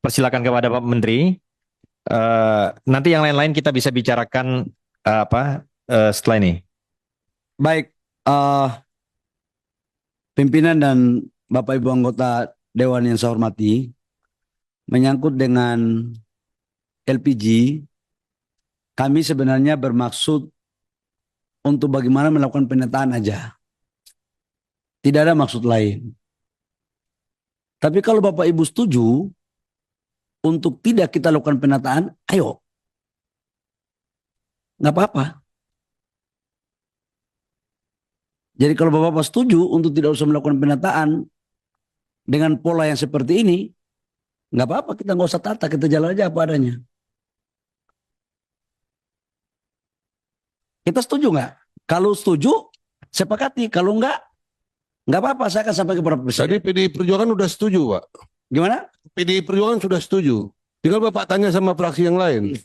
persilakan kepada Pak Menteri. Nanti yang lain-lain kita bisa bicarakan setelah ini. Baik, eh, pimpinan dan Bapak Ibu anggota Dewan yang saya hormati, menyangkut dengan LPG, kami sebenarnya bermaksud untuk bagaimana melakukan penataan aja. Tidak ada maksud lain. Tapi kalau Bapak Ibu setuju untuk tidak kita lakukan penataan, ayo. Nggak apa-apa. Jadi kalau Bapak-Bapak setuju untuk tidak usah melakukan penataan dengan pola yang seperti ini, nggak apa-apa, kita nggak usah tata, kita jalan aja apa adanya. Kita setuju nggak? Kalau setuju, sepakati. Kalau nggak apa-apa, saya akan sampai kepada Presiden. Tadi PDI Perjuangan sudah setuju, Pak. Gimana? PDI Perjuangan sudah setuju. Tinggal Bapak tanya sama fraksi yang lain.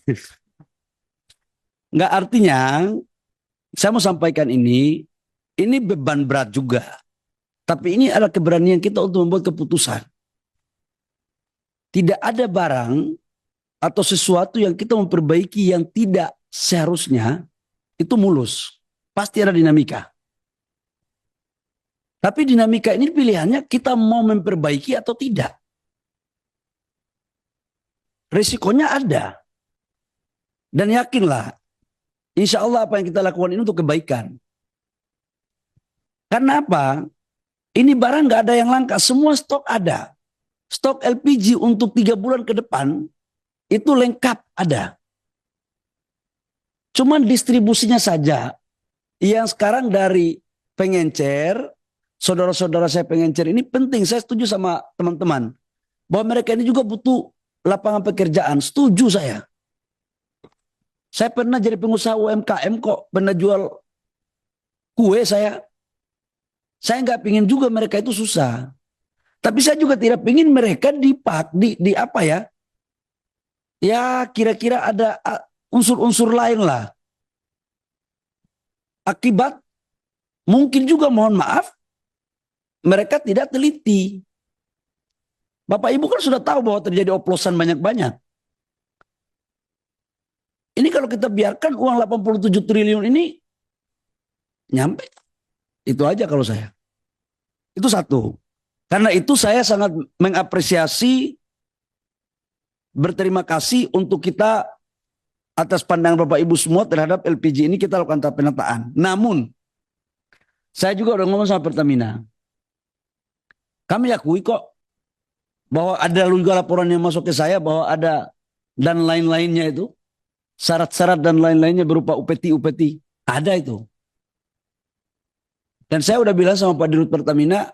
Nggak, artinya, saya mau sampaikan ini beban berat juga. Tapi ini adalah keberanian kita untuk membuat keputusan. Tidak ada barang atau sesuatu yang kita memperbaiki yang tidak seharusnya itu mulus. Pasti ada dinamika. Tapi dinamika ini pilihannya kita mau memperbaiki atau tidak. Risikonya ada. Dan yakinlah, insya Allah apa yang kita lakukan ini untuk kebaikan. Karena apa? Ini barang nggak ada yang langka, semua stok ada. Stok LPG untuk 3 bulan ke depan itu lengkap ada. Cuman distribusinya saja yang sekarang dari pengencer, saudara-saudara saya pengencer ini penting. Saya setuju sama teman-teman bahwa mereka ini juga butuh lapangan pekerjaan. Setuju saya. Saya pernah jadi pengusaha UMKM kok, pernah jual kue saya. Saya nggak pingin juga mereka itu susah. Tapi saya juga tidak pingin mereka di apa ya? Ya kira-kira ada unsur-unsur lain lah. Akibat mungkin juga mohon maaf mereka tidak teliti. Bapak Ibu kan sudah tahu bahwa terjadi oplosan banyak-banyak. Ini kalau kita biarkan uang 87 triliun ini nyampe. Itu aja kalau saya. Itu satu. Karena itu saya sangat mengapresiasi, berterima kasih untuk kita atas pandangan Bapak Ibu semua terhadap LPG ini kita lakukan tahap penataan. Namun, saya juga udah ngomong sama Pertamina. Kami akui kok bahwa ada juga laporan yang masuk ke saya bahwa ada dan lain-lainnya itu. Syarat-syarat dan lain-lainnya berupa UPT-UPT. Ada itu. Dan saya udah bilang sama Pak Dirut Pertamina,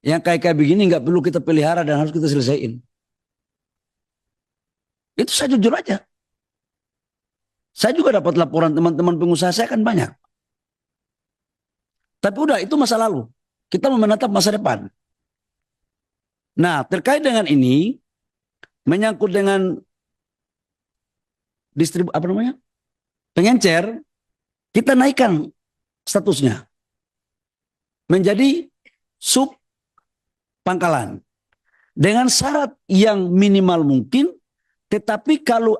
yang kayak begini nggak perlu kita pelihara dan harus kita selesaiin. Itu saya jujur aja. Saya juga dapat laporan teman-teman pengusaha saya kan banyak. Tapi udah itu masa lalu. Kita mau menatap masa depan. Nah terkait dengan ini, menyangkut dengan pengencer, kita naikkan statusnya menjadi sub pangkalan dengan syarat yang minimal mungkin, tetapi kalau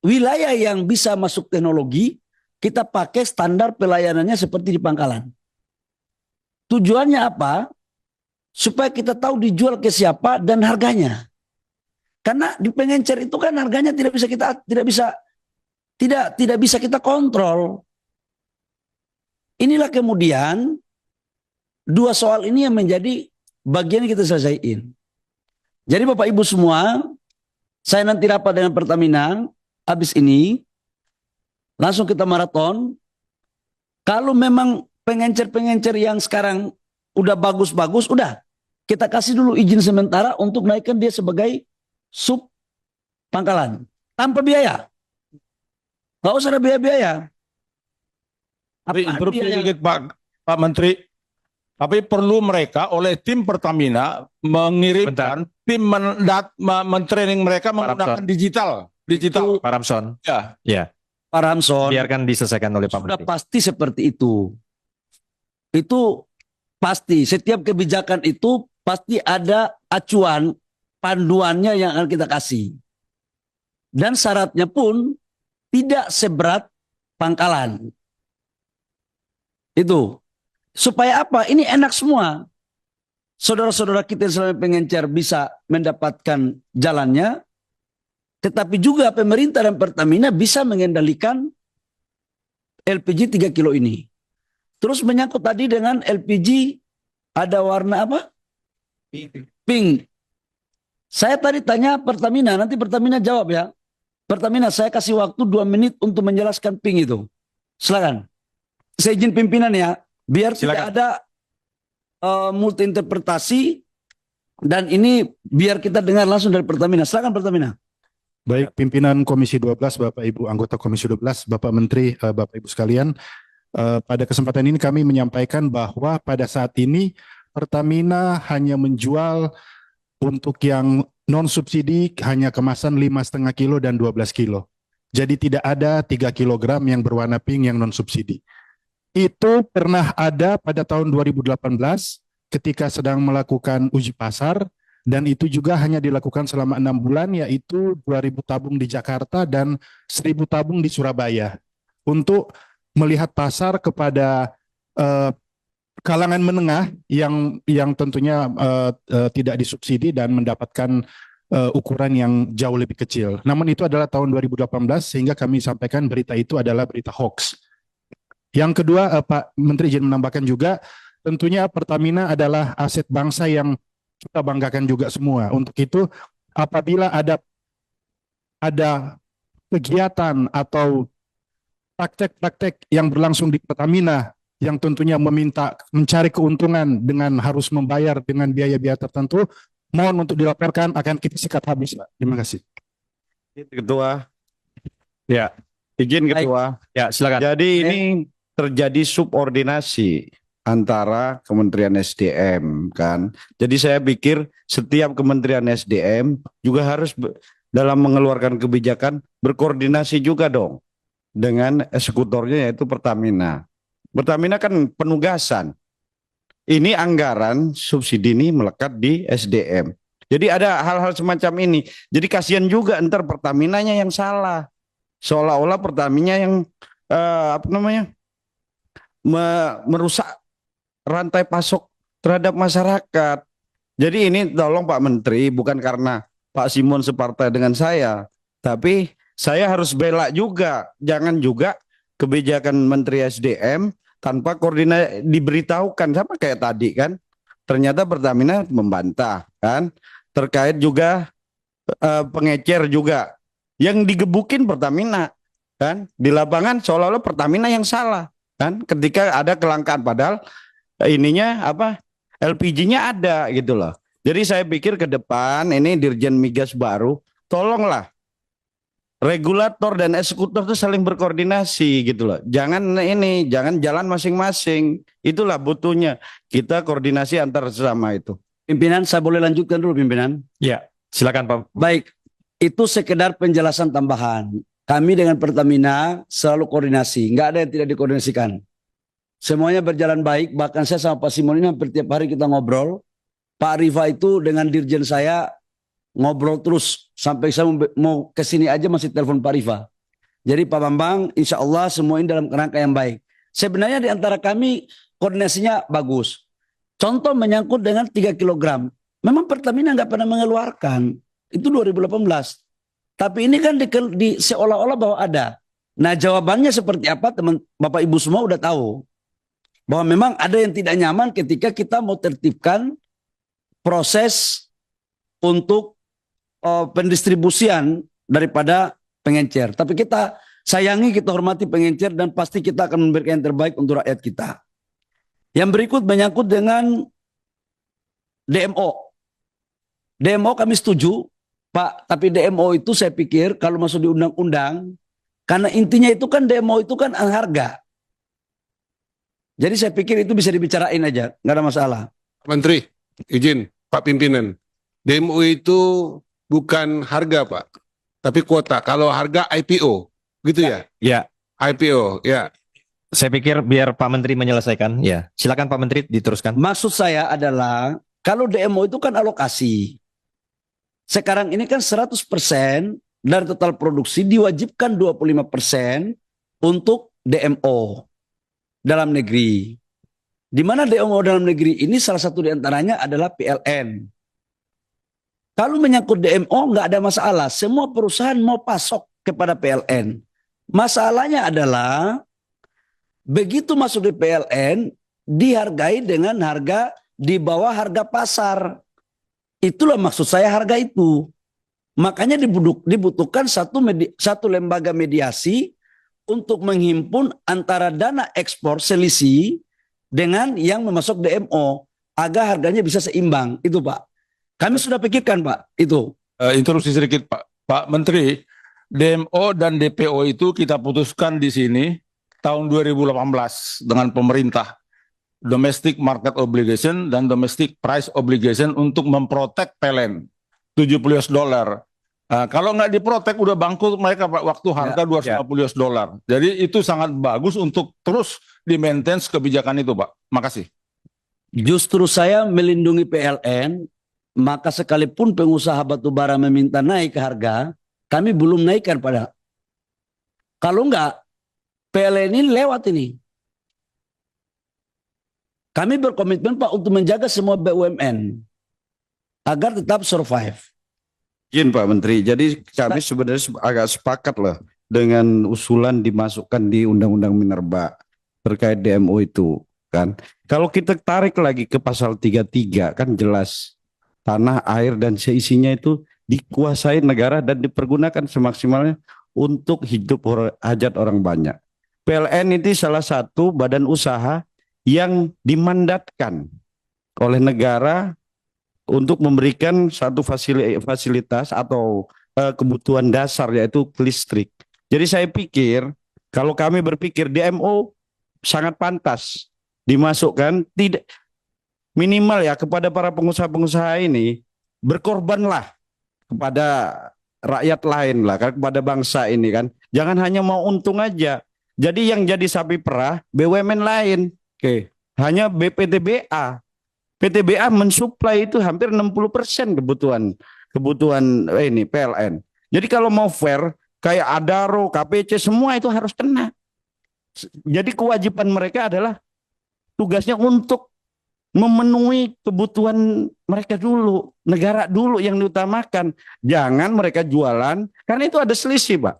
wilayah yang bisa masuk teknologi kita pakai standar pelayanannya seperti di pangkalan. Tujuannya apa? Supaya kita tahu dijual ke siapa dan harganya. Karena di pengencer itu kan harganya tidak bisa kita kontrol. Inilah kemudian dua soal ini yang menjadi bagian yang kita selesaiin. Jadi Bapak Ibu semua, saya nanti rapat dengan Pertamina, habis ini langsung kita maraton. Kalau memang pengencer-pengencer yang sekarang udah bagus-bagus, udah kita kasih dulu izin sementara untuk naikkan dia sebagai sub pangkalan tanpa biaya. Nggak usah ada biaya-biaya. Tapi berpikir Pak Menteri, tapi perlu mereka oleh tim Pertamina mengirimkan tim mentraining mereka menggunakan digital. Pak Ramson. Ya. Ya. Pak Ramson. Biarkan diselesaikan oleh Pak Sudah Menteri. pasti seperti itu. Itu pasti. Setiap kebijakan itu pasti ada acuan panduannya yang akan kita kasih. Dan syaratnya pun tidak seberat Pangkalan. Itu. Supaya apa? Ini enak semua. Saudara-saudara kita yang selama pengencer bisa mendapatkan jalannya, tetapi juga pemerintah dan Pertamina bisa mengendalikan LPG 3 kilo ini. Terus menyangkut tadi dengan LPG ada warna apa? Pink. Saya tadi tanya Pertamina, nanti Pertamina jawab ya. Pertamina, saya kasih waktu 2 menit untuk menjelaskan pink itu. Silakan. Saya izin pimpinan ya, biar tidak ada multi interpretasi dan ini biar kita dengar langsung dari Pertamina. Silakan Pertamina. Baik, pimpinan Komisi 12, Bapak Ibu anggota Komisi 12, Bapak Menteri, Bapak Ibu sekalian, pada kesempatan ini kami menyampaikan bahwa pada saat ini Pertamina hanya menjual untuk yang non subsidi hanya kemasan 5,5 kilo dan 12 kilo. Jadi tidak ada 3 kilogram yang berwarna pink yang non subsidi. Itu pernah ada pada tahun 2018 ketika sedang melakukan uji pasar. Dan itu juga hanya dilakukan selama 6 bulan, yaitu 2.000 tabung di Jakarta dan 1.000 tabung di Surabaya. Untuk melihat pasar kepada kalangan menengah yang tentunya tidak disubsidi dan mendapatkan ukuran yang jauh lebih kecil. Namun itu adalah tahun 2018 sehingga kami sampaikan berita itu adalah berita hoax. Yang kedua, Pak Menteri izin menambahkan juga, tentunya Pertamina adalah aset bangsa yang kita banggakan juga semua. Untuk itu, apabila ada kegiatan atau praktek-praktek yang berlangsung di Pertamina yang tentunya mencari keuntungan dengan harus membayar dengan biaya-biaya tertentu, mohon untuk dilaporkan, akan kita sikat habis, Pak. Terima kasih. Ketua. Ya, Izin Ketua. ya silakan. Jadi ini terjadi subordinasi antara Kementerian SDM kan. Jadi saya pikir setiap Kementerian SDM juga harus dalam mengeluarkan kebijakan berkoordinasi juga dong dengan eksekutornya yaitu Pertamina. Pertamina kan penugasan. Ini anggaran subsidi ini melekat di SDM. Jadi ada hal-hal semacam ini. Jadi kasihan juga ntar Pertaminanya yang salah. Seolah-olah Pertamina yang merusak rantai pasok terhadap masyarakat. Jadi ini tolong Pak Menteri, bukan karena Pak Simon separtai dengan saya, tapi saya harus bela juga. Jangan juga kebijakan Menteri SDM tanpa koordinasi diberitahukan, sama kayak tadi kan. Ternyata Pertamina membantah kan. Terkait juga pengecer juga. Yang digebukin Pertamina kan. Di lapangan seolah-olah Pertamina yang salah kan. Ketika ada kelangkaan padahal ininya apa LPG-nya ada gitu loh. Jadi saya pikir ke depan ini Dirjen Migas baru, tolonglah regulator dan eksekutor itu saling berkoordinasi gitu loh. Jangan jalan masing-masing. Itulah butuhnya kita koordinasi antar sesama itu. Pimpinan, saya boleh lanjutkan dulu pimpinan? Ya, silakan Pak. Baik, itu sekedar penjelasan tambahan. Kami dengan Pertamina selalu koordinasi, nggak ada yang tidak dikoordinasikan. Semuanya berjalan baik, bahkan saya sama Pak Simon ini hampir tiap hari kita ngobrol. Pak Rifa itu dengan dirjen saya ngobrol terus sampai saya mau ke sini aja masih telepon Pak Rifa. Jadi Pak Bambang, insya Allah semua ini dalam kerangka yang baik. Sebenarnya di antara kami koordinasinya bagus. Contoh menyangkut dengan 3 kilogram. Memang Pertamina nggak pernah mengeluarkan. Itu 2018. Tapi ini kan di seolah-olah bahwa ada. Nah jawabannya seperti apa teman Bapak Ibu semua udah tahu. Bahwa memang ada yang tidak nyaman ketika kita mau tertibkan proses untuk pendistribusian daripada pengencer. Tapi kita sayangi, kita hormati pengencer dan pasti kita akan memberikan yang terbaik untuk rakyat kita. Yang berikut menyangkut dengan DMO. DMO kami setuju, Pak. Tapi DMO itu saya pikir kalau masuk di undang-undang, karena intinya itu kan DMO itu kan harga. Jadi saya pikir itu bisa dibicarain aja, nggak ada masalah. Menteri, izin Pak Pimpinan. DMO itu bukan harga Pak, tapi kuota. Kalau harga IPO, gitu ya? Ya, IPO, ya. saya pikir biar Pak Menteri menyelesaikan. Ya, silakan Pak Menteri diteruskan. Maksud saya adalah kalau DMO itu kan alokasi. Sekarang ini kan 100% dari total produksi diwajibkan 25% untuk DMO dalam negeri. Di mana DMO dalam negeri ini salah satu diantaranya adalah PLN. Kalau menyangkut DMO nggak ada masalah. Semua perusahaan mau pasok kepada PLN. Masalahnya adalah begitu masuk di PLN dihargai dengan harga di bawah harga pasar. Itulah maksud saya harga itu. Makanya dibutuhkan satu lembaga mediasi untuk menghimpun antara dana ekspor selisih dengan yang memasok DMO agar harganya bisa seimbang. Itu Pak. Kami sudah pikirkan Pak itu. Interupsi sedikit Pak. Pak Menteri, DMO dan DPO itu kita putuskan di sini tahun 2018 dengan pemerintah. Domestic Market Obligation dan Domestic Price Obligation untuk memprotek PLN $70. Kalau nggak diprotek udah bangkrut mereka Pak, waktu harga $250. Jadi itu sangat bagus untuk terus di-maintain kebijakan itu Pak. Makasih. Justru saya melindungi PLN, maka sekalipun pengusaha batubara meminta naik harga, kami belum naikkan pada. Kalau enggak, PLN ini lewat ini. Kami berkomitmen Pak untuk menjaga semua BUMN agar tetap survive. Izin Pak Menteri, jadi kami sebenarnya agak sepakat lah dengan usulan dimasukkan di Undang-Undang Minerba terkait DMO itu kan. Kalau kita tarik lagi ke pasal 33 kan jelas tanah, air dan seisinya itu dikuasai negara dan dipergunakan semaksimalnya untuk hidup hajat orang banyak. PLN itu salah satu badan usaha yang dimandatkan oleh negara untuk memberikan satu fasilitas atau kebutuhan dasar yaitu listrik. Jadi saya pikir kalau kami berpikir DMO sangat pantas dimasukkan, tidak minimal ya kepada para pengusaha-pengusaha ini berkorbanlah kepada rakyat lain lah, kepada bangsa ini kan. Jangan hanya mau untung aja. Jadi yang jadi sapi perah BUMN lain. Oke, hanya BPTBA. PTBA mensuplai itu hampir 60% kebutuhan ini PLN. Jadi kalau mau fair kayak Adaro, KPC semua itu harus kena. Jadi kewajiban mereka adalah tugasnya untuk memenuhi kebutuhan mereka dulu, negara dulu yang diutamakan. Jangan mereka jualan karena itu ada selisih, Pak.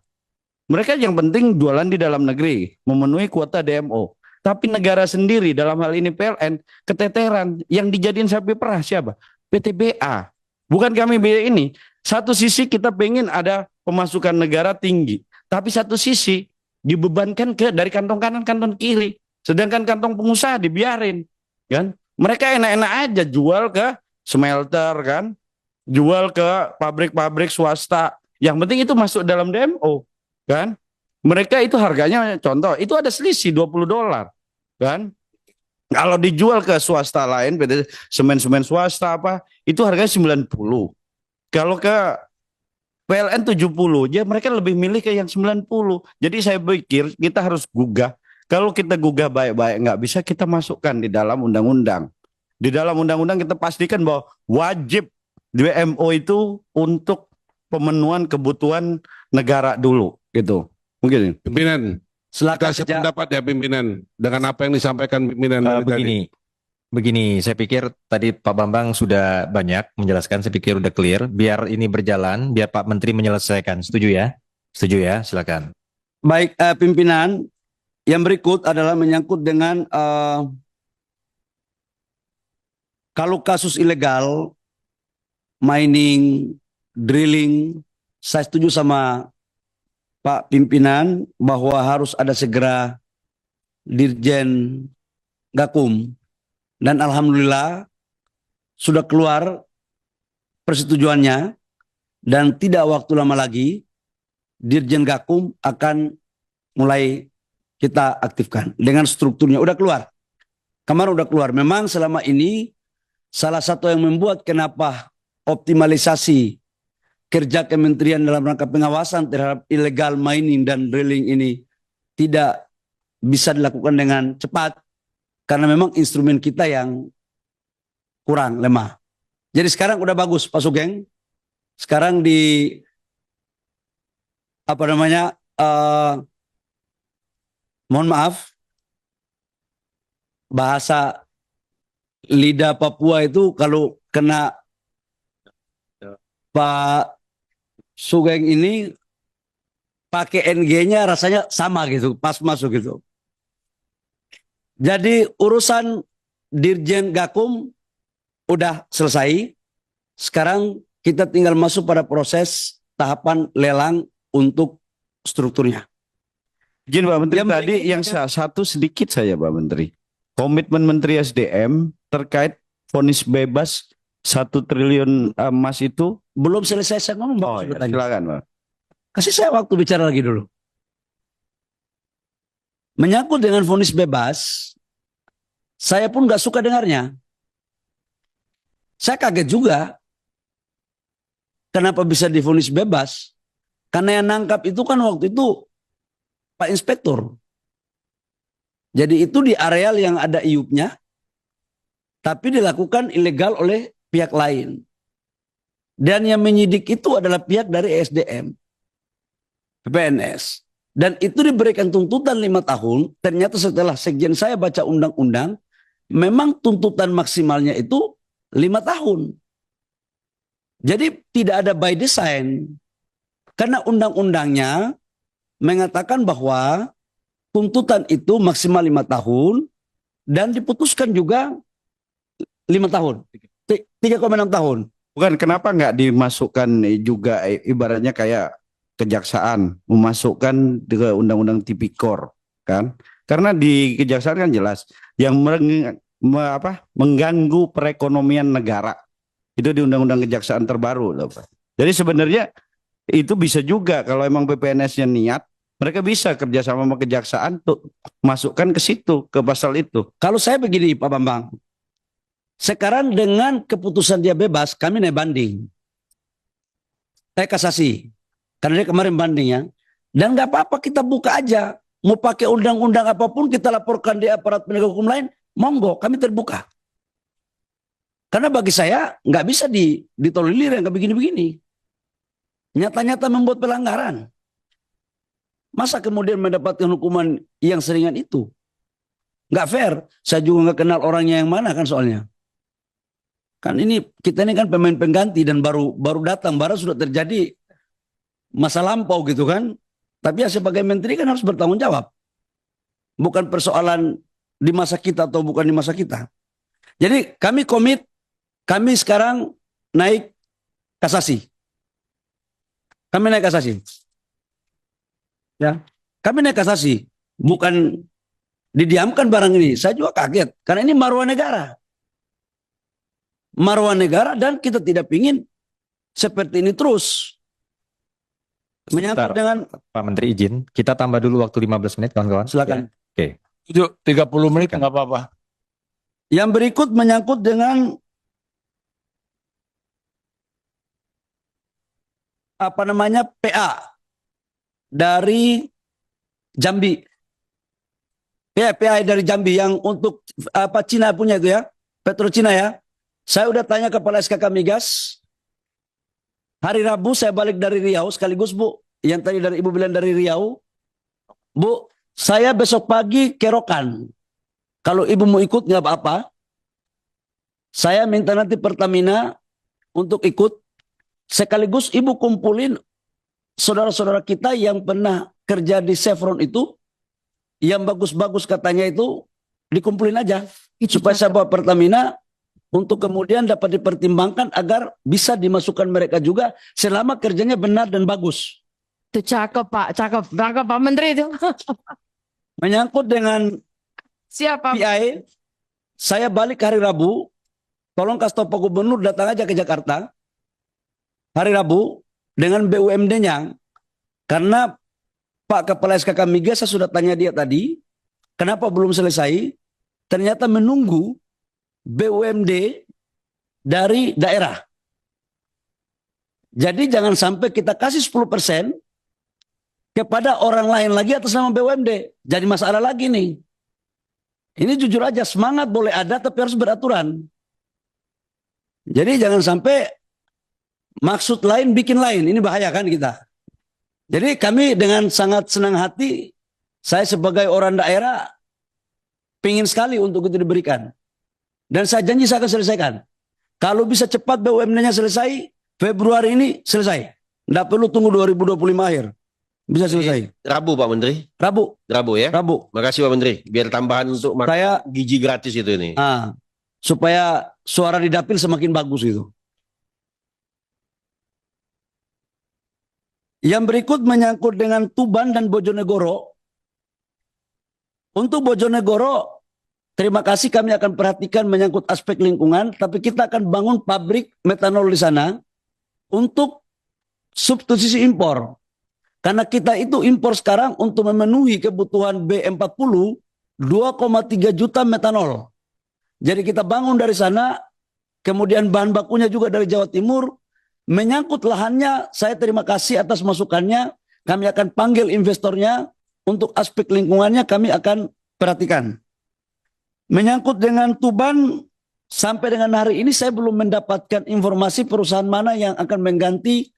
Mereka yang penting jualan di dalam negeri, memenuhi kuota DMO. Tapi negara sendiri dalam hal ini PLN keteteran, yang dijadiin sapi perah siapa? PTBA. Bukan kami ini. Satu sisi kita pengen ada pemasukan negara tinggi, tapi satu sisi dibebankan dari kantong kanan kantong kiri. Sedangkan kantong pengusaha dibiarin, kan? Mereka enak-enak aja jual ke smelter kan, jual ke pabrik-pabrik swasta. Yang penting itu masuk dalam DMO, kan? Mereka itu harganya contoh, itu ada selisih $20 kan. Kalau dijual ke swasta lain, semen-semen swasta apa, itu harganya 90. Kalau ke PLN 70, ya mereka lebih milih ke yang 90. Jadi saya pikir kita harus gugah. Kalau kita gugah baik-baik, nggak bisa kita masukkan di dalam undang-undang. Di dalam undang-undang kita pastikan bahwa wajib DMO itu untuk pemenuhan kebutuhan negara dulu gitu. Mungkin Pimpinan, Silakan kita sependapat ya pimpinan dengan apa yang disampaikan pimpinan dari tadi. Begini, saya pikir tadi Pak Bambang sudah banyak menjelaskan, saya pikir udah clear. Biar ini berjalan, biar Pak Menteri menyelesaikan. Setuju ya? Setuju ya? Silakan. Baik, pimpinan, yang berikut adalah menyangkut dengan kalau kasus ilegal, mining, drilling, saya setuju sama Pak Pimpinan bahwa harus ada segera Dirjen Gakum. Dan alhamdulillah sudah keluar persetujuannya dan tidak waktu lama lagi Dirjen Gakum akan mulai kita aktifkan dengan strukturnya. Udah keluar. Kemarin udah keluar. Memang selama ini salah satu yang membuat kenapa optimalisasi kerja kementerian dalam rangka pengawasan terhadap illegal mining dan drilling ini tidak bisa dilakukan dengan cepat karena memang instrumen kita yang kurang lemah. Jadi sekarang udah bagus Pak Sugeng. sekarang di apa namanya, mohon maaf, bahasa lidah Papua itu kalau kena Pak Sugeng ini pakai NG-nya rasanya sama gitu, pas masuk gitu. Jadi urusan Dirjen Gakum udah selesai. Sekarang kita tinggal masuk pada proses tahapan lelang untuk strukturnya. Izin Pak Menteri, Yang tadi berikutnya- yang satu sedikit saya Pak Menteri. Komitmen Menteri SDM terkait vonis bebas 1 triliun emas itu. Belum selesai saya ngomong, Pak. Oh ya, Sebetulnya. silakan Pak. Kasih saya waktu bicara lagi dulu. Menyangkut dengan vonis bebas, saya pun nggak suka dengarnya. Saya kaget juga. Kenapa bisa divonis bebas? Karena yang nangkap itu kan waktu itu Pak Inspektur. Jadi itu di areal yang ada iupnya, tapi dilakukan ilegal oleh pihak lain. Dan yang menyidik itu adalah pihak dari SDM, PPNS. Dan itu diberikan tuntutan 5 tahun. Ternyata setelah sekjen saya baca undang-undang, memang tuntutan maksimalnya itu 5 tahun. Jadi tidak ada by design. Karena undang-undangnya mengatakan bahwa tuntutan itu maksimal 5 tahun dan diputuskan juga 5 tahun. 3,6 tahun. Bukan, kenapa nggak dimasukkan juga ibaratnya kayak kejaksaan memasukkan ke undang-undang tipikor kan? Karena di kejaksaan kan jelas yang mengganggu perekonomian negara itu di undang-undang kejaksaan terbaru loh, Pak. Jadi sebenarnya itu bisa juga kalau emang PPNS-nya niat, mereka bisa kerjasama sama kejaksaan tuh masukkan ke situ, ke pasal itu. Kalau saya begini Pak Bambang, sekarang dengan keputusan dia bebas, kami naik banding. Kasasi. Karena dia kemarin banding ya. Dan nggak apa-apa, kita buka aja. Mau pakai undang-undang apapun kita laporkan di aparat penegak hukum lain, monggo, kami terbuka. Karena bagi saya nggak bisa ditolerir yang nggak begini-begini. Nyata-nyata membuat pelanggaran. Masa kemudian mendapatkan hukuman yang seringan itu? Nggak fair. Saya juga nggak kenal orangnya yang mana kan soalnya. Kan ini kita ini kan pemain pengganti dan baru datang, baru sudah terjadi masa lampau gitu kan. Tapi ya sebagai menteri kan harus bertanggung jawab. Bukan persoalan di masa kita atau bukan di masa kita. Jadi kami komit, kami sekarang naik kasasi. Kami naik kasasi. Ya, kami naik kasasi. Bukan didiamkan barang ini. Saya juga kaget. Karena ini maruah negara. Maruah negara dan kita tidak ingin seperti ini terus. Menyangkut Sebentar, dengan, Pak Menteri izin, kita tambah dulu waktu 15 menit kawan-kawan. silakan. Ya. Itu 30 menit Silakan. nggak apa-apa. Yang berikut menyangkut dengan apa namanya PA dari Jambi. PA dari Jambi yang untuk apa Cina punya itu ya, Petro Cina ya. Saya udah tanya kepala SKK Migas. Hari Rabu saya balik dari Riau sekaligus Bu, yang tadi dari Ibu bilang dari Riau. Bu, saya besok pagi kerokan. Kalau Ibu mau ikut nggak apa-apa. Saya minta nanti Pertamina untuk ikut. Sekaligus Ibu kumpulin saudara-saudara kita yang pernah kerja di Chevron itu. Yang bagus-bagus katanya itu dikumpulin aja. Supaya saya bawa Pertamina untuk kemudian dapat dipertimbangkan agar bisa dimasukkan mereka juga selama kerjanya benar dan bagus. Itu cakep Pak, cakep. Cakep Pak Menteri itu. Menyangkut dengan Siapa? PI, saya balik hari Rabu. Tolong kasih tahu Pak Gubernur datang aja ke Jakarta. Hari Rabu dengan BUMD-nya. Karena Pak Kepala SKK Migas saya sudah tanya dia tadi. Kenapa belum selesai? Ternyata menunggu BUMD dari daerah. Jadi jangan sampai kita kasih 10% kepada orang lain lagi atas nama BUMD. Jadi masalah lagi nih. Ini jujur aja, semangat boleh ada tapi harus beraturan. Jadi jangan sampai maksud lain bikin lain. Ini bahaya kan kita. Jadi kami dengan sangat senang hati, saya sebagai orang daerah pingin sekali untuk itu diberikan. Dan saya janji saya akan selesaikan. Kalau bisa cepat BUMN-nya selesai, Februari ini selesai. Tidak perlu tunggu 2025 akhir. Bisa selesai. Rabu Pak Menteri. Rabu. Rabu ya. Rabu. Makasih Pak Menteri. Biar tambahan untuk makan Saya gizi gratis itu ini. supaya suara di dapil semakin bagus gitu. Yang berikut menyangkut dengan Tuban dan Bojonegoro. Untuk Bojonegoro, terima kasih kami akan perhatikan menyangkut aspek lingkungan, tapi kita akan bangun pabrik metanol di sana untuk substitusi impor. Karena kita itu impor sekarang untuk memenuhi kebutuhan B40 2,3 juta metanol. Jadi kita bangun dari sana, kemudian bahan bakunya juga dari Jawa Timur. Menyangkut lahannya, saya terima kasih atas masukannya. Kami akan panggil investornya. Untuk aspek lingkungannya kami akan perhatikan. Menyangkut dengan Tuban, sampai dengan hari ini saya belum mendapatkan informasi perusahaan mana yang akan mengganti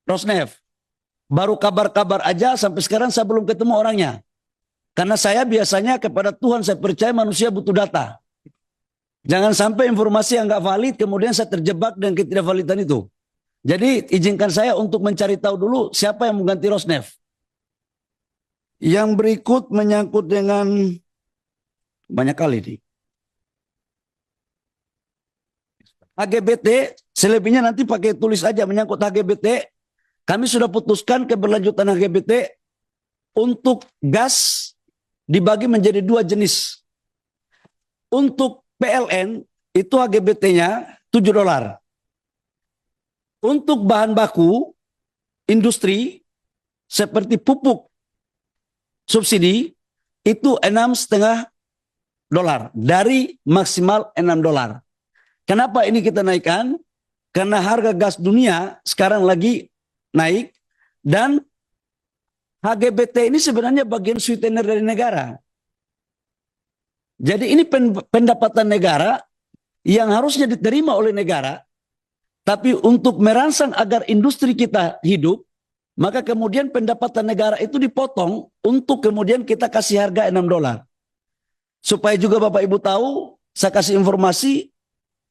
Rosneft. Baru kabar-kabar aja, sampai sekarang saya belum ketemu orangnya. Karena saya biasanya kepada Tuhan saya percaya, manusia butuh data. Jangan sampai informasi yang nggak valid kemudian saya terjebak dengan ketidakvalidan itu. Jadi izinkan saya untuk mencari tahu dulu siapa yang mengganti Rosneft. Yang berikut menyangkut dengan banyak kali nih. HGBT, selebihnya nanti pakai tulis aja menyangkut HGBT. Kami sudah putuskan keberlanjutan HGBT untuk gas dibagi menjadi 2 jenis. Untuk PLN itu HGBT-nya $7. Untuk bahan baku industri seperti pupuk subsidi itu $6,5 dari maksimal $6. Kenapa ini kita naikkan? Karena harga gas dunia sekarang lagi naik dan HGBT ini sebenarnya bagian sweetener dari negara. Jadi ini pendapatan negara yang harusnya diterima oleh negara, tapi untuk merangsang agar industri kita hidup, maka kemudian pendapatan negara itu dipotong untuk kemudian kita kasih harga $6. Supaya juga Bapak Ibu tahu, saya kasih informasi,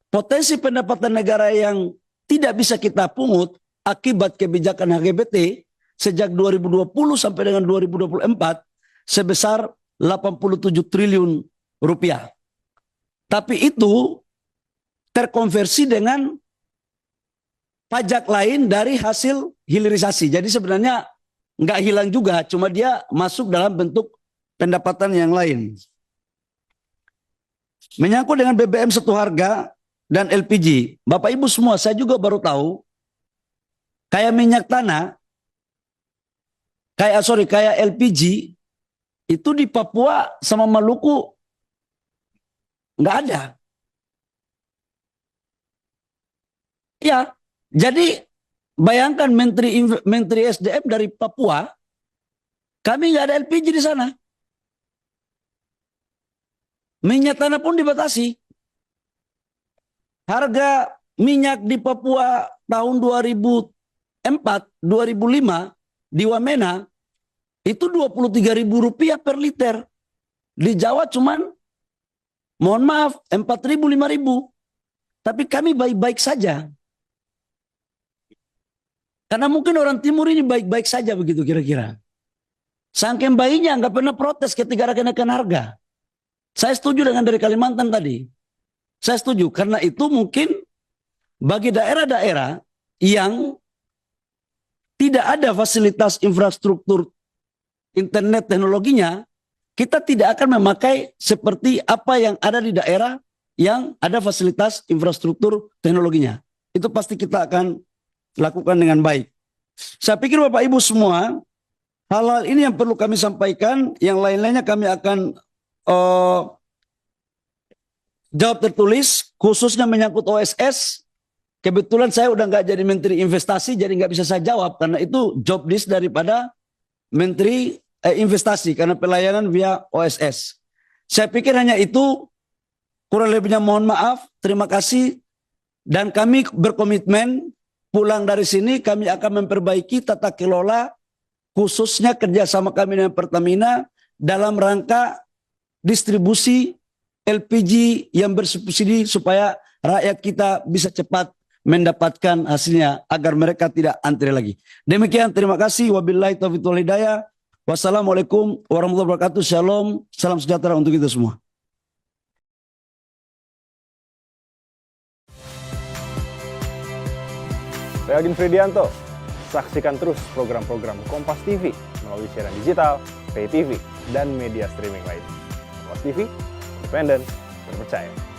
potensi pendapatan negara yang tidak bisa kita pungut akibat kebijakan HGBT sejak 2020 sampai dengan 2024 sebesar 87 triliun rupiah. Tapi itu terkonversi dengan pajak lain dari hasil hilirisasi. Jadi sebenarnya nggak hilang juga, cuma dia masuk dalam bentuk pendapatan yang lain. Menyangkut dengan BBM satu harga dan LPG, Bapak Ibu semua, saya juga baru tahu, kayak minyak tanah, kayak LPG itu di Papua sama Maluku nggak ada. Ya, jadi bayangkan Menteri SDM dari Papua, kami nggak ada LPG di sana. Minyak tanah pun dibatasi. Harga minyak di Papua tahun 2004, 2005 di Wamena itu Rp23.000 per liter. Di Jawa cuman, mohon maaf, 4.000, 5.000. Tapi kami baik-baik saja. Karena mungkin orang timur ini baik-baik saja begitu kira-kira. Saking baiknya nggak pernah protes ketika ada kenaikan harga. Saya setuju dengan dari Kalimantan tadi. Saya setuju karena itu mungkin bagi daerah-daerah yang tidak ada fasilitas infrastruktur internet teknologinya, kita tidak akan memakai seperti apa yang ada di daerah yang ada fasilitas infrastruktur teknologinya. Itu pasti kita akan lakukan dengan baik. Saya pikir Bapak Ibu semua, hal-hal ini yang perlu kami sampaikan, yang lain-lainnya kami akan jawab tertulis, khususnya menyangkut OSS. Kebetulan saya udah nggak jadi Menteri Investasi, jadi nggak bisa saya jawab karena itu job list daripada Menteri Investasi karena pelayanan via OSS. Saya pikir hanya itu, kurang lebihnya mohon maaf, terima kasih, dan kami berkomitmen pulang dari sini kami akan memperbaiki tata kelola khususnya kerjasama kami dengan Pertamina dalam rangka distribusi LPG yang bersubsidi supaya rakyat kita bisa cepat mendapatkan hasilnya agar mereka tidak antri lagi. Demikian, terima kasih. Wabillahi taufiq wal hidayah. Wassalamualaikum warahmatullahi wabarakatuh. Shalom, salam sejahtera untuk kita semua. Saya Agin Fridianto. Saksikan terus program-program Kompas TV melalui siaran digital, pay TV, dan media streaming lain. Kompas TV, independen, terpercaya.